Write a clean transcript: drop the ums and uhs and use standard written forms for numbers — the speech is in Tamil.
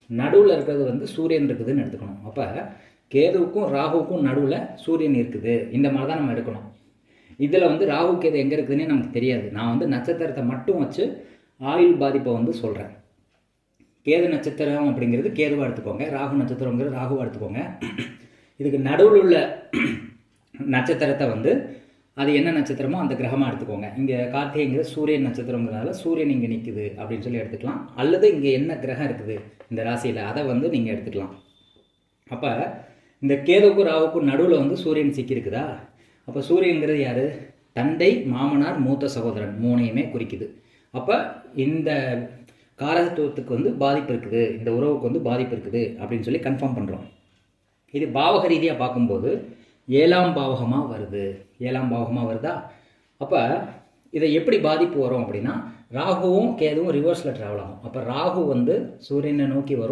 நடுவில் இருக்கிறது வந்து சூரியன் இருக்குதுன்னு எடுத்துக்கணும். அப்போ கேதுவுக்கும் ராகுவுக்கும் நடுவில் சூரியன் இருக்குது. இந்த மாதிரி தான் நம்ம எடுக்கணும். இதில் வந்து ராகு கேது எங்கே இருக்குதுன்னே நமக்கு தெரியாது. நான் வந்து நட்சத்திரத்தை மட்டும் வச்சு ஆயுள் பாதிப்பை வந்து சொல்கிறேன். கேது நட்சத்திரம் அப்படிங்கிறது கேதுவாக எடுத்துக்கோங்க, ராகு நட்சத்திரங்கிறது ராகுவாக எடுத்துக்கோங்க. இதுக்கு நடுவில் உள்ள நட்சத்திரத்தை வந்து அது என்ன நட்சத்திரமோ அந்த கிரகமாக எடுத்துக்கோங்க. இங்கே கார்த்திகைங்கிறது சூரியன் நட்சத்திரங்கிறதால சூரியன் இங்கே நிற்குது அப்படின்னு சொல்லி எடுத்துக்கலாம். அல்லது இங்கே என்ன கிரகம் இருக்குது இந்த ராசியில் அதை வந்து நீங்கள் எடுத்துக்கலாம். அப்போ இந்த கேதுவுக்கும் ராகுக்கும் நடுவில் வந்து சூரியன் சிக்கியிருக்குதா? அப்போ சூரியன்கிறது யார்? தந்தை, மாமனார், மூத்த சகோதரன் மூணையுமே குறிக்குது. அப்போ இந்த காரகத்துவத்துக்கு வந்து பாதிப்பு இருக்குது, இந்த உறவுக்கு வந்து பாதிப்பு இருக்குது அப்படின்னு சொல்லி கன்ஃபார்ம் பண்ணுறோம். இது பாவக ரீதியாக பார்க்கும்போது 7ஆம் பாவகமாக வருது. 7ஆம் பாவகமாக வருதா? அப்போ இதை எப்படி பாதிப்பு வரும் அப்படின்னா, ராகுவும் கேதுவும் ரிவர்ஸில் ட்ராவல் ஆகும். அப்போ ராகு வந்து சூரியனை நோக்கி வரும்,